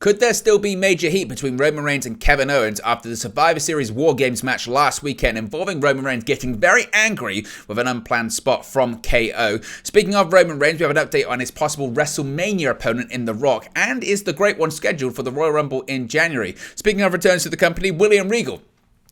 Could there still be major heat between Roman Reigns and Kevin Owens after the Survivor Series War Games match last weekend involving Roman Reigns getting very angry with an unplanned spot from KO? Speaking of Roman Reigns, we have an update on his possible WrestleMania opponent in The Rock, and is the Great One scheduled for the Royal Rumble in January? Speaking of returns to the company, William Regal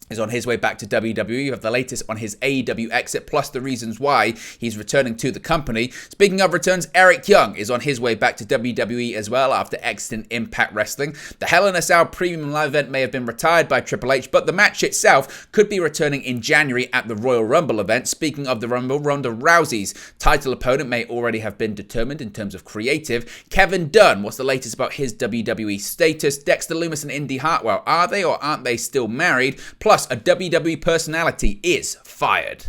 is on his way back to WWE. You have the latest on his AEW exit, plus the reasons why he's returning to the company. Speaking of returns, Eric Young is on his way back to WWE as well after exiting Impact Wrestling. The Hell in a Cell Premium Live event may have been retired by Triple H, but the match itself could be returning in January at the Royal Rumble event. Speaking of the Rumble, Ronda Rousey's title opponent may already have been determined in terms of creative. Kevin Dunn, what's the latest about his WWE status? Dexter Lumis and Indy Hartwell, are they or aren't they still married? Plus, a WWE personality is fired.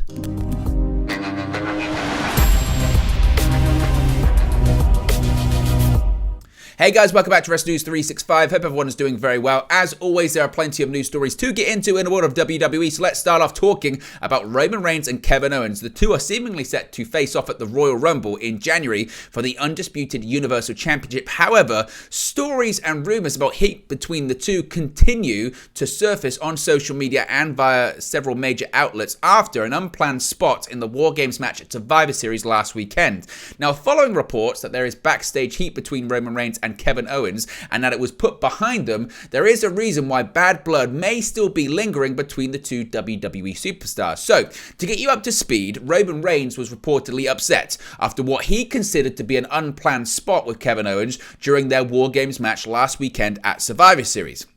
Hey guys, welcome back to Wrestling News 365. Hope everyone is doing very well. As always, there are plenty of news stories to get into in the world of WWE, so let's start off talking about Roman Reigns and Kevin Owens. The two are seemingly set to face off at the Royal Rumble in January for the undisputed Universal Championship. However, stories and rumors about heat between the two continue to surface on social media and via several major outlets after an unplanned spot in the War Games match at Survivor Series last weekend. Now, following reports that there is backstage heat between Roman Reigns and Kevin Owens, and that it was put behind them, there is a reason why bad blood may still be lingering between the two WWE superstars. So, to get you up to speed, Roman Reigns was reportedly upset after what he considered to be an unplanned spot with Kevin Owens during their War Games match last weekend at Survivor Series.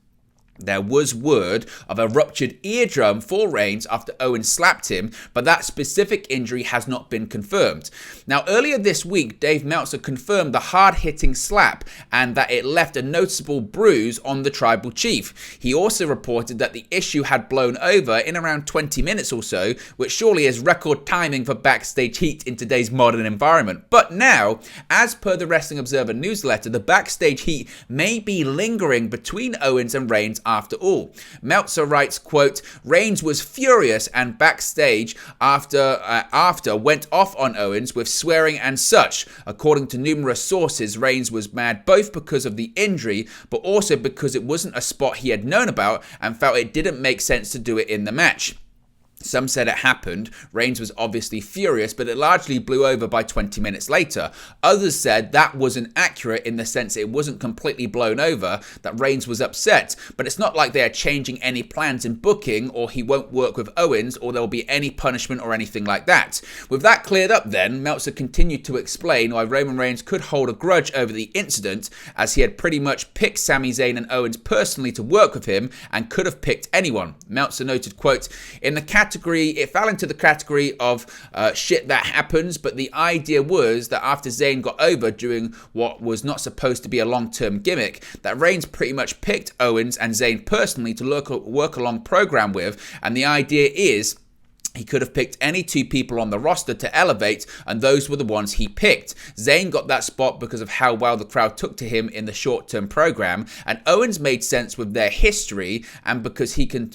There was word of a ruptured eardrum for Reigns after Owens slapped him, but that specific injury has not been confirmed. Now, earlier this week, Dave Meltzer confirmed the hard-hitting slap and that it left a noticeable bruise on the tribal chief. He also reported that the issue had blown over in around 20 minutes or so, which surely is record timing for backstage heat in today's modern environment. But now, as per the Wrestling Observer newsletter, the backstage heat may be lingering between Owens and Reigns after all. Meltzer writes, quote, Reigns was furious and backstage after went off on Owens with swearing and such. According to numerous sources, Reigns was mad both because of the injury, but also because it wasn't a spot he had known about and felt it didn't make sense to do it in the match. Some said it happened. Reigns was obviously furious, but it largely blew over by 20 minutes later. Others said that wasn't accurate in the sense it wasn't completely blown over, that Reigns was upset. But it's not like they are changing any plans in booking, or he won't work with Owens, or there will be any punishment or anything like that. With that cleared up then, Meltzer continued to explain why Roman Reigns could hold a grudge over the incident, as he had pretty much picked Sami Zayn and Owens personally to work with him, and could have picked anyone. Meltzer noted, quote, it fell into the category of shit that happens, but the idea was that after Zayn got over doing what was not supposed to be a long-term gimmick, that Reigns pretty much picked Owens and Zayn personally to work along program with, and the idea is he could have picked any two people on the roster to elevate, and those were the ones he picked. Zayn got that spot because of how well the crowd took to him in the short-term program, and Owens made sense with their history and because he can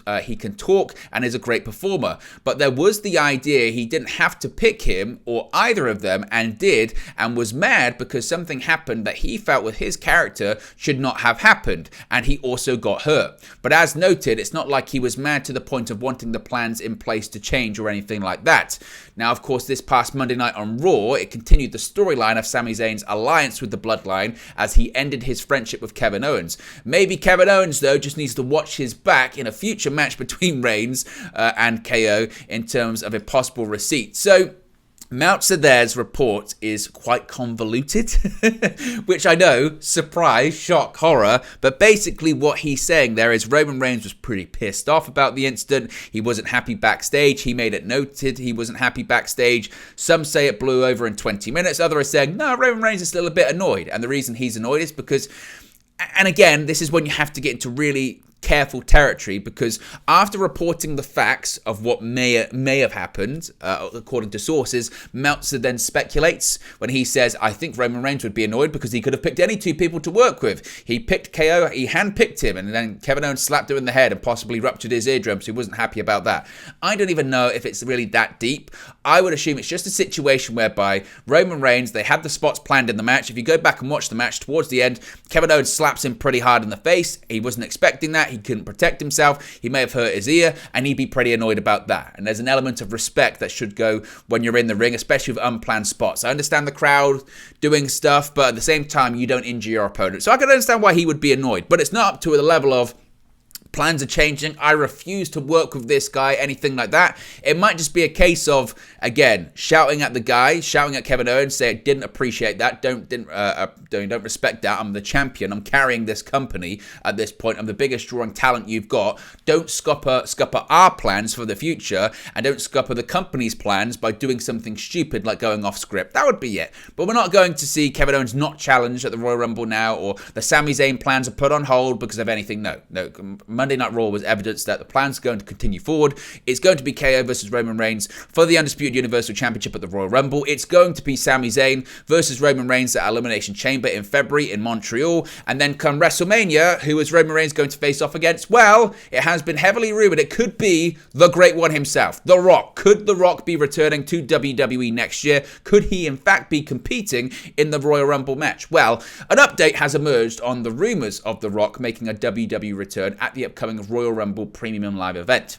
talk and is a great performer. But there was the idea he didn't have to pick him or either of them, and did, and was mad because something happened that he felt with his character should not have happened, and he also got hurt. But as noted, it's not like he was mad to the point of wanting the plans in place to change or anything like that. Now, of course, this past Monday night on Raw, it continued the storyline of Sami Zayn's alliance with the Bloodline as he ended his friendship with Kevin Owens. Maybe Kevin Owens, though, just needs to watch his back in a future match between Reigns and KO in terms of a possible receipt. So, Meltzer there's report is quite convoluted, which I know, surprise, shock, horror, but basically what he's saying there is Roman Reigns was pretty pissed off about the incident. He wasn't happy backstage. He made it noted he wasn't happy backstage. Some say it blew over in 20 minutes. Others are saying, no, Roman Reigns is still a bit annoyed. And the reason he's annoyed is because, and again, this is when you have to get into really careful territory, because after reporting the facts of what may have happened, according to sources, Meltzer then speculates when he says, I think Roman Reigns would be annoyed because he could have picked any two people to work with. He picked KO, he handpicked him, and then Kevin Owens slapped him in the head and possibly ruptured his eardrum, so he wasn't happy about that. I don't even know if it's really that deep. I would assume it's just a situation whereby Roman Reigns, they had the spots planned in the match. If you go back and watch the match towards the end, Kevin Owens slaps him pretty hard in the face. He wasn't expecting that. He couldn't protect himself. He may have hurt his ear, and he'd be pretty annoyed about that. And there's an element of respect that should go when you're in the ring, especially with unplanned spots. I understand the crowd doing stuff, but at the same time, you don't injure your opponent. So I can understand why he would be annoyed, but it's not up to the level of plans are changing, I refuse to work with this guy, anything like that. It might just be a case of, again, shouting at the guy, shouting at Kevin Owens, say, didn't appreciate that, don't respect that, I'm the champion, I'm carrying this company at this point, I'm the biggest drawing talent you've got, don't scupper our plans for the future, and don't scupper the company's plans by doing something stupid like going off script. That would be it. But we're not going to see Kevin Owens not challenged at the Royal Rumble now, or the Sami Zayn plans are put on hold because of anything. No. Monday Night Raw was evidence that the plan's going to continue forward. It's going to be KO versus Roman Reigns for the Undisputed Universal Championship at the Royal Rumble. It's going to be Sami Zayn versus Roman Reigns at Elimination Chamber in February in Montreal. And then come WrestleMania, who is Roman Reigns going to face off against? Well, it has been heavily rumored it could be the Great One himself, The Rock. Could The Rock be returning to WWE next year? Could he in fact be competing in the Royal Rumble match? Well, an update has emerged on the rumors of The Rock making a WWE return at the upcoming Royal Rumble Premium Live event,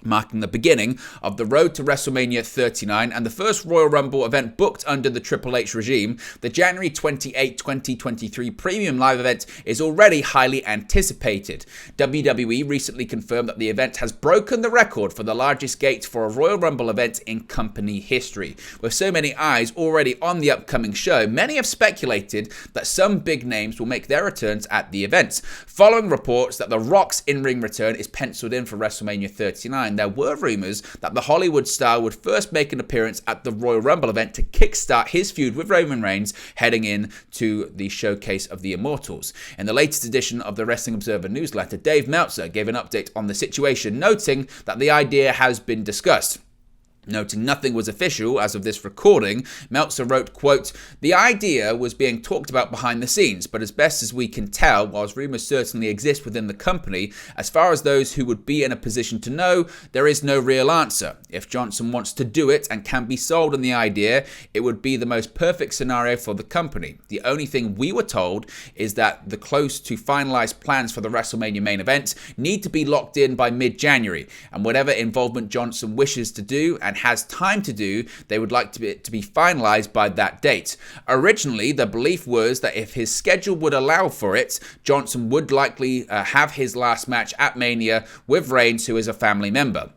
marking the beginning of the road to WrestleMania 39 and the first Royal Rumble event booked under the Triple H regime. The January 28, 2023 Premium Live event is already highly anticipated. WWE recently confirmed that the event has broken the record for the largest gate for a Royal Rumble event in company history. With so many eyes already on the upcoming show, many have speculated that some big names will make their returns at the event. Following reports that The Rock's in-ring return is penciled in for WrestleMania 39, there were rumors that the Hollywood star would first make an appearance at the Royal Rumble event to kickstart his feud with Roman Reigns heading in to the Showcase of the Immortals. In the latest edition of the Wrestling Observer newsletter, Dave Meltzer gave an update on the situation, noting that the idea has been discussed. Noting nothing was official as of this recording, Meltzer wrote, quote, "The idea was being talked about behind the scenes, but as best as we can tell, whilst rumours certainly exist within the company, as far as those who would be in a position to know, there is no real answer. If Johnson wants to do it and can be sold on the idea, it would be the most perfect scenario for the company. The only thing we were told is that the close to finalised plans for the WrestleMania main event need to be locked in by mid-January, and whatever involvement Johnson wishes to do and has time to do, they would like to be finalized by that date. Originally, the belief was that if his schedule would allow for it, Johnson would likely have his last match at Mania with Reigns, who is a family member.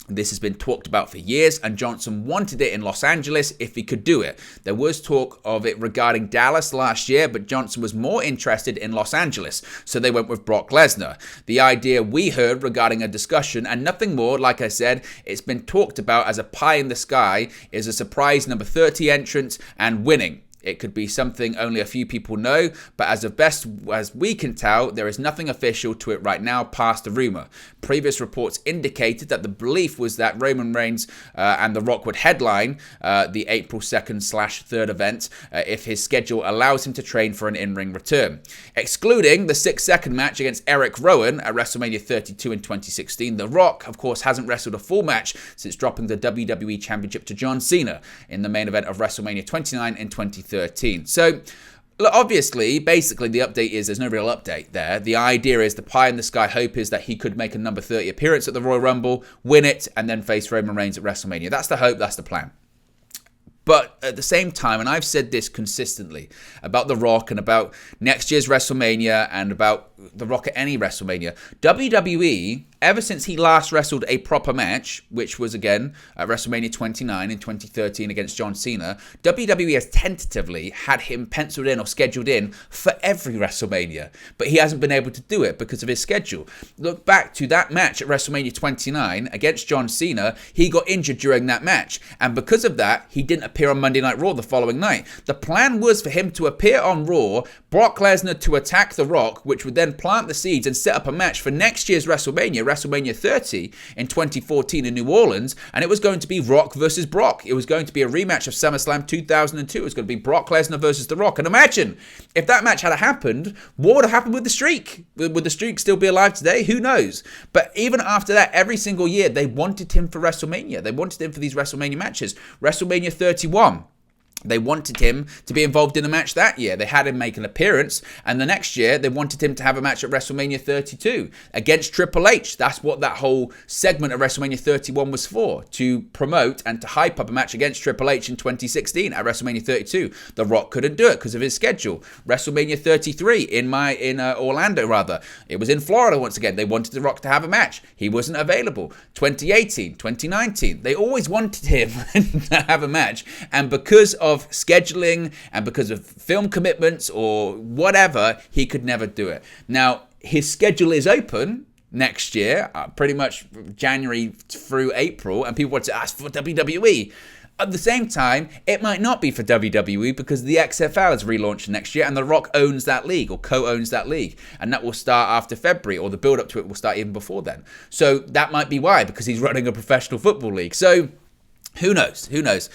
This has been talked about for years, and Johnson wanted it in Los Angeles if he could do it. There was talk of it regarding Dallas last year, but Johnson was more interested in Los Angeles, so they went with Brock Lesnar. The idea we heard regarding a discussion, and nothing more, like I said, it's been talked about as a pie in the sky, is a surprise number 30 entrant and winning. It could be something only a few people know, but as of best as we can tell, there is nothing official to it right now past the rumor. Previous reports indicated that the belief was that Roman Reigns and The Rock would headline the April 2nd/3rd event if his schedule allows him to train for an in-ring return. Excluding the 6-second match against Eric Rowan at WrestleMania 32 in 2016, The Rock, of course, hasn't wrestled a full match since dropping the WWE Championship to John Cena in the main event of WrestleMania 29 in 2013. So, obviously, basically, the update is there's no real update there. The idea is the pie in the sky hope is that he could make a number 30 appearance at the Royal Rumble, win it, and then face Roman Reigns at WrestleMania. That's the hope, that's the plan. But at the same time, and I've said this consistently about The Rock and about next year's WrestleMania and about The Rock at any WrestleMania, WWE, ever since he last wrestled a proper match, which was again at WrestleMania 29 in 2013 against John Cena, WWE has tentatively had him penciled in or scheduled in for every WrestleMania. But he hasn't been able to do it because of his schedule. Look back to that match at WrestleMania 29 against John Cena, he got injured during that match. And because of that, he didn't appear on Monday Night Raw the following night. The plan was for him to appear on Raw, Brock Lesnar to attack The Rock, which would then then plant the seeds and set up a match for next year's WrestleMania 30 in 2014 in New Orleans, and it was going to be Rock versus Brock. It was going to be a rematch of SummerSlam 2002. It was going to be Brock Lesnar versus The Rock. And imagine, if that match had happened, what would have happened with the streak? Would the streak still be alive today? Who knows? But even after that, every single year, they wanted him for WrestleMania. They wanted him for these WrestleMania matches. WrestleMania 31. They wanted him to be involved in a match that year. They had him make an appearance, and the next year they wanted him to have a match at WrestleMania 32 against Triple H. That's what that whole segment of WrestleMania 31 was for, to promote and to hype up a match against Triple H in 2016 at WrestleMania 32. The Rock couldn't do it because of his schedule. WrestleMania 33 in Orlando, it was in Florida once again. They wanted The Rock to have a match. He wasn't available. 2018, 2019, they always wanted him to have a match, and because of scheduling and because of film commitments or whatever, he could never do it. Now, his schedule is open next year, pretty much January through April, and people want to ask for WWE. At the same time, it might not be for WWE because the XFL is relaunched next year and The Rock owns that league or co-owns that league. And that will start after February, or the build-up to it will start even before then. So that might be why, because he's running a professional football league. So who knows? Who knows?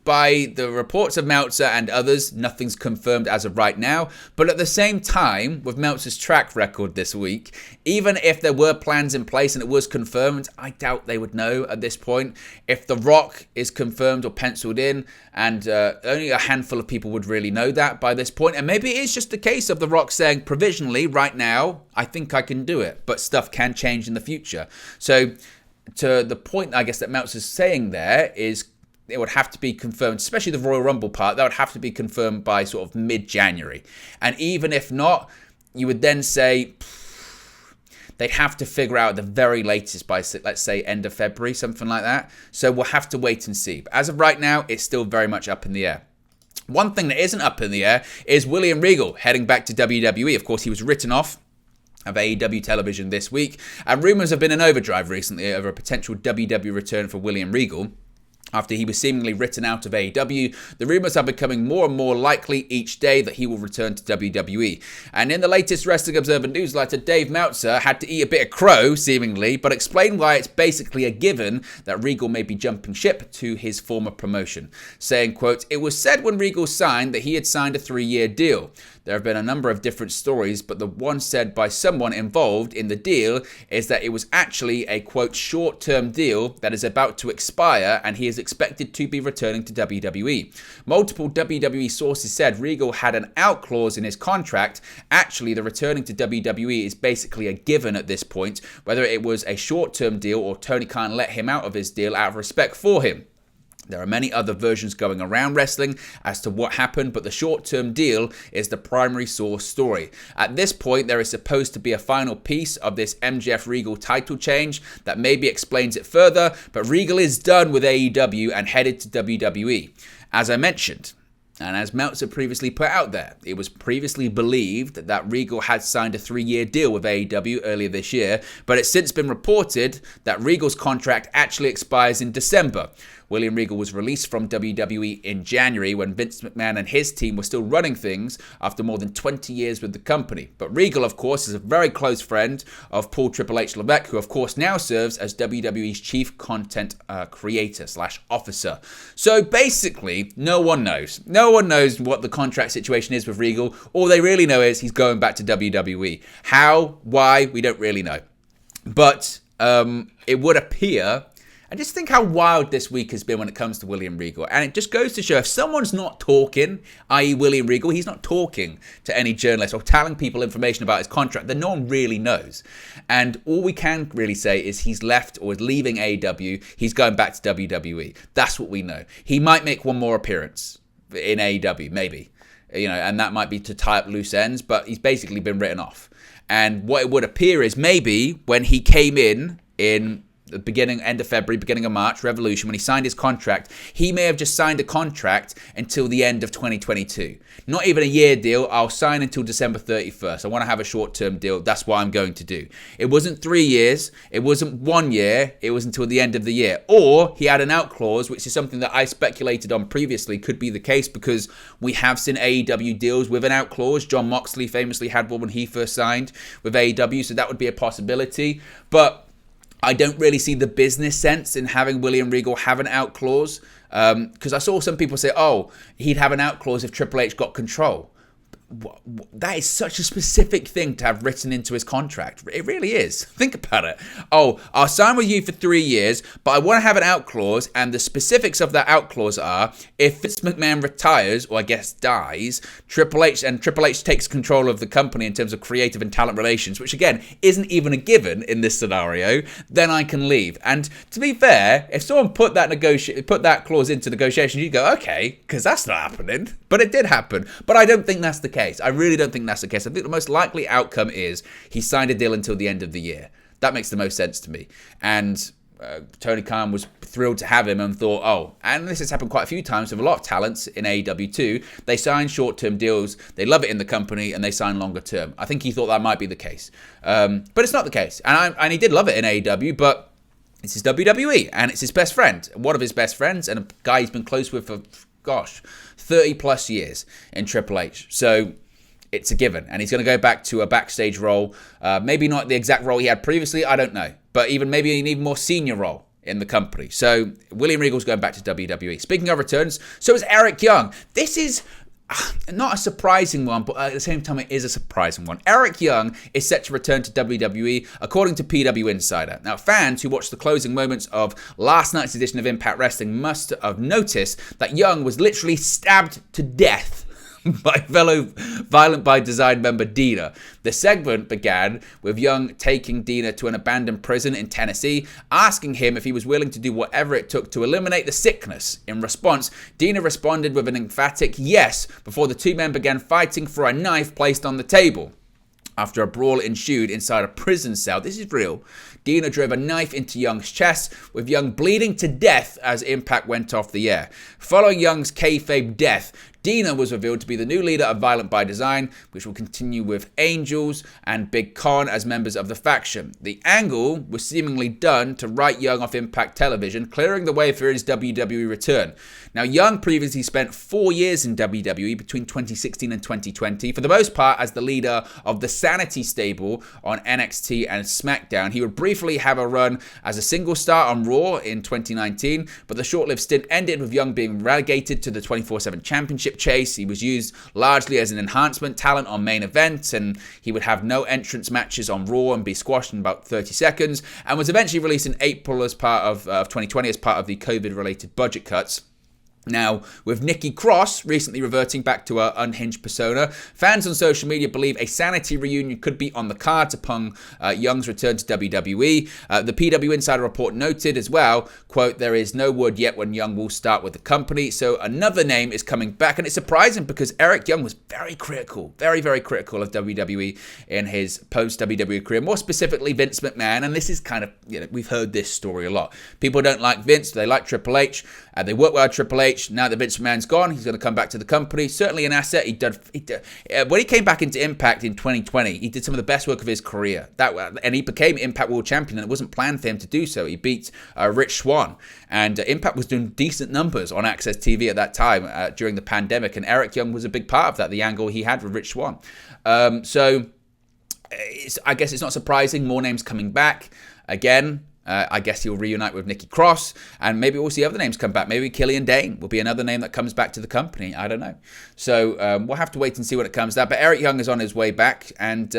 By the reports of Meltzer and others, nothing's confirmed as of right now. But at the same time, with Meltzer's track record this week, even if there were plans in place and it was confirmed, I doubt they would know at this point. If The Rock is confirmed or penciled in, and only a handful of people would really know that by this point. And maybe it is just a case of The Rock saying provisionally, right now, I think I can do it. But stuff can change in the future. So to the point, I guess, that Meltzer's saying there is, it would have to be confirmed, especially the Royal Rumble part, that would have to be confirmed by sort of mid-January. And even if not, you would then say they'd have to figure out the very latest by, let's say, end of February, something like that. So we'll have to wait and see. But as of right now, it's still very much up in the air. One thing that isn't up in the air is William Regal heading back to WWE. Of course, he was written off of AEW television this week. And rumours have been in overdrive recently over a potential WWE return for William Regal. After he was seemingly written out of AEW, the rumours are becoming more and more likely each day that he will return to WWE. And in the latest Wrestling Observer newsletter, Dave Meltzer had to eat a bit of crow, seemingly, but explained why it's basically a given that Regal may be jumping ship to his former promotion, saying, quote, "It was said when Regal signed that he had signed a 3-year deal. There have been a number of different stories, but the one said by someone involved in the deal is that it was actually a, quote, short-term deal that is about to expire and he is expected to be returning to WWE. Multiple WWE sources said Regal had an out clause in his contract. Actually, the returning to WWE is basically a given at this point, whether it was a short-term deal or Tony Khan let him out of his deal out of respect for him. There are many other versions going around wrestling as to what happened, but the short-term deal is the primary source story. At this point, there is supposed to be a final piece of this MJF Regal title change that maybe explains it further, but Regal is done with AEW and headed to WWE. As I mentioned, and as Meltzer previously put out there, it was previously believed that Regal had signed a 3-year deal with AEW earlier this year, but it's since been reported that Regal's contract actually expires in December. William Regal was released from WWE in January when Vince McMahon and his team were still running things after more than 20 years with the company. But Regal, of course, is a very close friend of Paul Triple H Levesque, who, of course, now serves as WWE's chief content creator/officer. So basically, no one knows. No one knows what the contract situation is with Regal. All they really know is he's going back to WWE. How? Why? We don't really know. But it would appear... And just think how wild this week has been when it comes to William Regal. And it just goes to show if someone's not talking, i.e. William Regal, he's not talking to any journalist or telling people information about his contract, then no one really knows. And all we can really say is he's left or is leaving AEW. He's going back to WWE. That's what we know. He might make one more appearance in AEW, maybe. And that might be to tie up loose ends, but he's basically been written off. And what it would appear is maybe when he came in the end of February, beginning of March, Revolution, when he signed his contract, he may have just signed a contract until the end of 2022. Not even a year deal. I'll sign until December 31st. I want to have a short-term deal. That's what I'm going to do. It wasn't 3 years. It wasn't 1 year. It was until the end of the year. Or he had an out clause, which is something that I speculated on previously could be the case because we have seen AEW deals with an out clause. Jon Moxley famously had one when he first signed with AEW, so that would be a possibility. But I don't really see the business sense in having William Regal have an out clause because I saw some people say, oh, he'd have an out clause if Triple H got control. That is such a specific thing to have written into his contract. It really is. Think about it. Oh, I'll sign with you for 3 years, but I want to have an out clause, and the specifics of that out clause are if Vince McMahon retires, or I guess dies, Triple H takes control of the company in terms of creative and talent relations, which again isn't even a given in this scenario, then I can leave. And to be fair, if someone put that clause into negotiation, you'd go, okay, because that's not happening. But it did happen. But I don't think that's the case. I really don't think that's the case. I think the most likely outcome is he signed a deal until the end of the year. That makes the most sense to me. And Tony Khan was thrilled to have him and thought, oh, and this has happened quite a few times with a lot of talents in AEW too. They sign short-term deals, they love it in the company, and they sign longer term. I think he thought that might be the case. But it's not the case. And he did love it in AEW, but it's his WWE, and it's his best friend. One of his best friends, and a guy he's been close with for, 30 plus years in Triple H. So it's a given. And he's going to go back to a backstage role. Maybe not the exact role he had previously. I don't know. But maybe an even more senior role in the company. So William Regal's going back to WWE. Speaking of returns, so is Eric Young. This is not a surprising one, but at the same time, it is a surprising one. Eric Young is set to return to WWE, according to PW Insider. Now, fans who watched the closing moments of last night's edition of Impact Wrestling must have noticed that Young was literally stabbed to death by fellow Violent by Design member Dina. The segment began with Young taking Dina to an abandoned prison in Tennessee, asking him if he was willing to do whatever it took to eliminate the sickness. In response, Dina responded with an emphatic yes before the two men began fighting for a knife placed on the table. After a brawl ensued inside a prison cell, this is real, Dina drove a knife into Young's chest, with Young bleeding to death as Impact went off the air. Following Young's kayfabe death, Dina was revealed to be the new leader of Violent by Design, which will continue with Angels and Big Con as members of the faction. The angle was seemingly done to write Young off Impact Television, clearing the way for his WWE return. Now, Young previously spent 4 years in WWE between 2016 and 2020, for the most part as the leader of the Sanity stable on NXT and SmackDown. He would briefly have a run as a single star on Raw in 2019, but the short-lived stint ended with Young being relegated to the 24/7 Championship chase. He was used largely as an enhancement talent on main events, and he would have no entrance matches on Raw and be squashed in about 30 seconds, and was eventually released in April as part of 2020 as part of the COVID-related budget cuts. Now, with Nikki Cross recently reverting back to her unhinged persona, fans on social media believe a Sanity reunion could be on the cards upon Young's return to WWE. The PW Insider report noted as well, quote, there is no word yet when Young will start with the company, so another name is coming back, and it's surprising because Eric Young was very critical, very, very critical of WWE in his post-WWE career, more specifically Vince McMahon, and this is kind of, we've heard this story a lot. People don't like Vince, they like Triple H, they work well with Triple H. Now that Vince McMahon's gone, he's going to come back to the company. Certainly an asset. When he came back into Impact in 2020, he did some of the best work of his career. And he became Impact World Champion, and it wasn't planned for him to do so. He beat Rich Swann, and Impact was doing decent numbers on Access TV at that time during the pandemic, and Eric Young was a big part of that, the angle he had with Rich Swann. So I guess it's not surprising. More names coming back. Again, I guess he'll reunite with Nikki Cross, and maybe we'll see other names come back. Maybe Killian Dane will be another name that comes back to the company. I don't know. So we'll have to wait and see when it comes out. But Eric Young is on his way back, and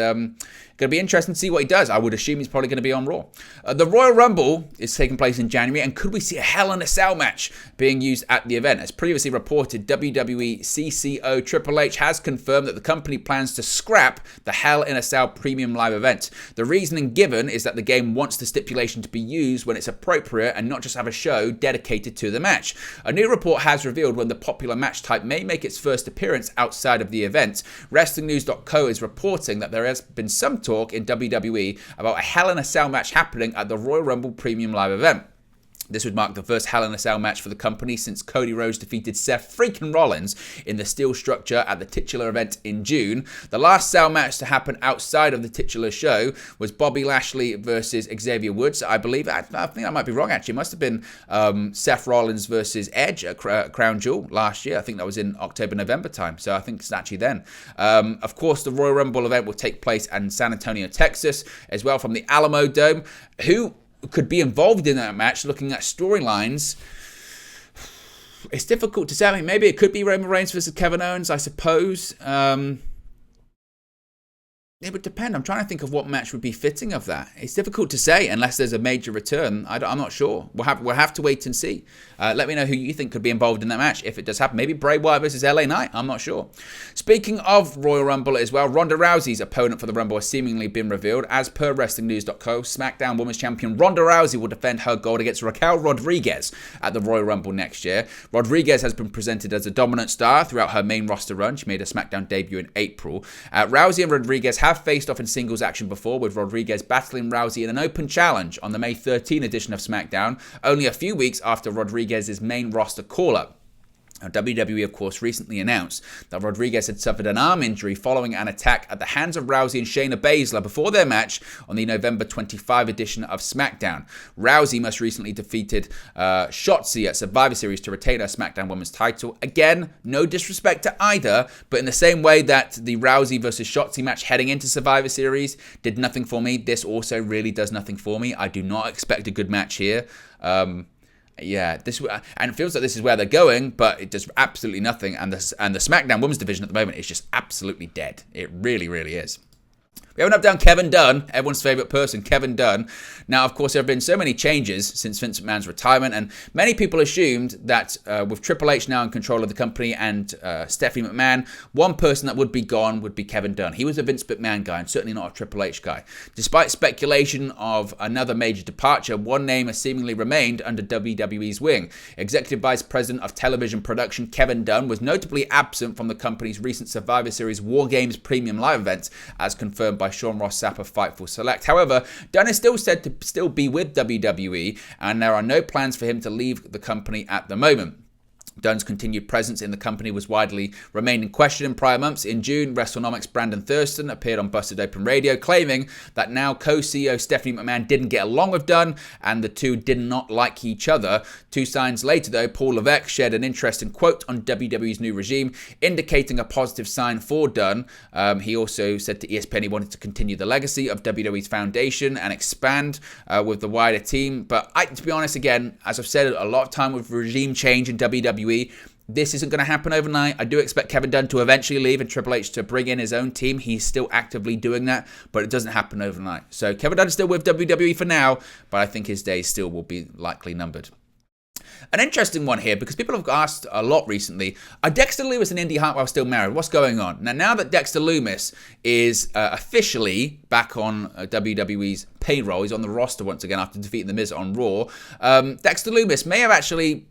going to be interesting to see what he does. I would assume he's probably going to be on Raw. The Royal Rumble is taking place in January, and could we see a Hell in a Cell match being used at the event? As previously reported, WWE CCO Triple H has confirmed that the company plans to scrap the Hell in a Cell premium live event. The reasoning given is that the game wants the stipulation to be used when it's appropriate and not just have a show dedicated to the match. A new report has revealed when the popular match type may make its first appearance outside of the event. WrestlingNews.co is reporting that there has been some talk in WWE about a Hell in a Cell match happening at the Royal Rumble Premium Live event. This would mark the first Hell in a Cell match for the company since Cody Rhodes defeated Seth freaking Rollins in the steel structure at the titular event in June. The last Cell match to happen outside of the titular show was Bobby Lashley versus Xavier Woods, I believe. I think I might be wrong, actually. It must have been Seth Rollins versus Edge at Crown Jewel last year. I think that was in October, November time. So I think it's actually then. Of course, the Royal Rumble event will take place in San Antonio, Texas, as well from the Alamo Dome. Who could be involved in that match? Looking at storylines, it's difficult to say. I mean, maybe it could be Roman Reigns versus Kevin Owens, I suppose. It would depend. I'm trying to think of what match would be fitting of that. It's difficult to say unless there's a major return. I'm not sure. We'll have to wait and see. Let me know who you think could be involved in that match if it does happen. Maybe Bray Wyatt versus LA Knight. I'm not sure. Speaking of Royal Rumble as well, Ronda Rousey's opponent for the Rumble has seemingly been revealed. As per WrestlingNews.co, SmackDown Women's Champion Ronda Rousey will defend her gold against Raquel Rodriguez at the Royal Rumble next year. Rodriguez has been presented as a dominant star throughout her main roster run. She made a SmackDown debut in April. Rousey and Rodriguez have faced off in singles action before, with Rodriguez battling Rousey in an open challenge on the May 13 edition of SmackDown, only a few weeks after Rodriguez's main roster call-up. Now, WWE, of course, recently announced that Rodriguez had suffered an arm injury following an attack at the hands of Rousey and Shayna Baszler before their match on the November 25 edition of SmackDown. Rousey most recently defeated Shotzi at Survivor Series to retain her SmackDown Women's title. Again, no disrespect to either, but in the same way that the Rousey versus Shotzi match heading into Survivor Series did nothing for me, this also really does nothing for me. I do not expect a good match here. Yeah, and it feels like this is where they're going, but it does absolutely nothing. And the SmackDown Women's division at the moment is just absolutely dead. It really, really is. We have an up down Kevin Dunn, everyone's favourite person, Kevin Dunn. Now, of course, there have been so many changes since Vince McMahon's retirement, and many people assumed that with Triple H now in control of the company and Stephanie McMahon, one person that would be gone would be Kevin Dunn. He was a Vince McMahon guy and certainly not a Triple H guy. Despite speculation of another major departure, one name has seemingly remained under WWE's wing. Executive Vice President of Television Production Kevin Dunn was notably absent from the company's recent Survivor Series War Games Premium Live event, as confirmed by Sean Ross Sapp of Fightful Select. However, Dunn is still said to still be with WWE, and there are no plans for him to leave the company at the moment. Dunn's continued presence in the company was widely remained in question in prior months. In June, WrestleNomics' Brandon Thurston appeared on Busted Open Radio, claiming that now co-CEO Stephanie McMahon didn't get along with Dunn, and the two did not like each other. 2 signs later, though, Paul Levesque shared an interesting quote on WWE's new regime, indicating a positive sign for Dunn. He also said to ESPN he wanted to continue the legacy of WWE's foundation and expand with the wider team. But to be honest, again, as I've said a lot of time with regime change in WWE, this isn't going to happen overnight. I do expect Kevin Dunn to eventually leave and Triple H to bring in his own team. He's still actively doing that, but it doesn't happen overnight. So Kevin Dunn is still with WWE for now, but I think his days still will be likely numbered. An interesting one here, because people have asked a lot recently, are Dexter Lumis and Indy Hartwell still married? What's going on? Now that Dexter Lumis is officially back on WWE's payroll, he's on the roster once again after defeating The Miz on Raw, Dexter Lumis may have actually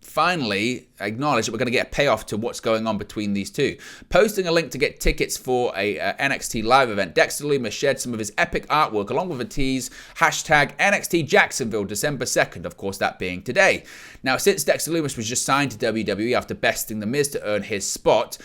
finally acknowledge that we're going to get a payoff to what's going on between these two. Posting a link to get tickets for a NXT live event, Dexter Lumis shared some of his epic artwork along with a tease, hashtag NXT Jacksonville, December 2nd, of course that being today. Now, since Dexter Lumis was just signed to WWE after besting The Miz to earn his spot,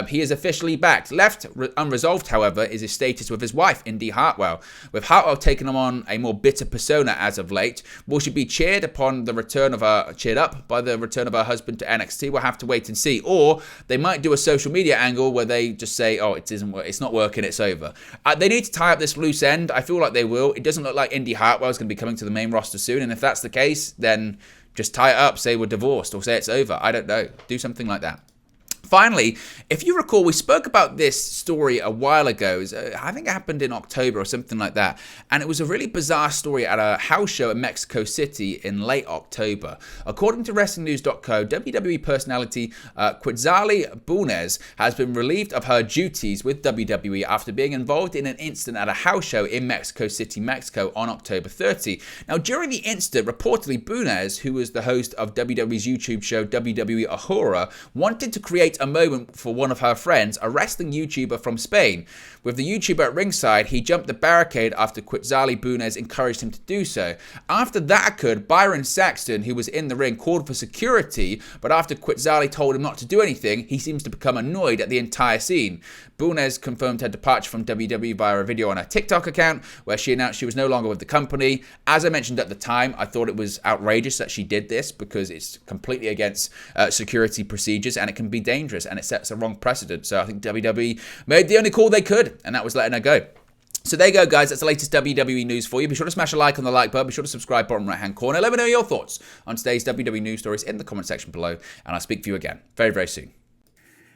he is officially back. Left unresolved, however, is his status with his wife, Indy Hartwell. With Hartwell taking on a more bitter persona as of late, will she be cheered up by the return of her husband to NXT? We'll have to wait and see. Or they might do a social media angle where they just say, oh, it's not working, it's over. They need to tie up this loose end. I feel like they will. It doesn't look like Indy Hartwell is going to be coming to the main roster soon. And if that's the case, then just tie it up, say we're divorced, or say it's over. I don't know. Do something like that. Finally, if you recall, we spoke about this story a while ago. I think it happened in October or something like that. And it was a really bizarre story at a house show in Mexico City in late October. According to WrestlingNews.co, WWE personality Quetzali Bunez has been relieved of her duties with WWE after being involved in an incident at a house show in Mexico City, Mexico on October 30. Now, during the incident, reportedly Bunez, who was the host of WWE's YouTube show WWE Ahura, wanted to create create a moment for one of her friends, a wrestling YouTuber from Spain. With the YouTuber at ringside, he jumped the barricade after Quetzali Bunez encouraged him to do so. After that occurred, Byron Saxton, who was in the ring, called for security, but after Quetzali told him not to do anything, he seems to become annoyed at the entire scene. Bunez confirmed her departure from WWE via a video on her TikTok account, where she announced she was no longer with the company. As I mentioned at the time, I thought it was outrageous that she did this because it's completely against security procedures and it can be dangerous and it sets a wrong precedent. So I think WWE made the only call they could, and that was letting her go. So there you go, guys. That's the latest WWE news for you. Be sure to smash a like on the like button. Be sure to subscribe, bottom right-hand corner. Let me know your thoughts on today's WWE news stories in the comment section below, and I'll speak to you again very, very soon.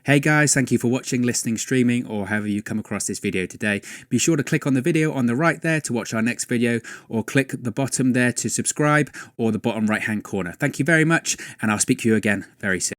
Hey guys, thank you for watching, listening, streaming, or however you come across this video today. Be sure to click on the video on the right there to watch our next video, or click the bottom there to subscribe, or the bottom right hand corner. Thank you very much, and I'll speak to you again very soon.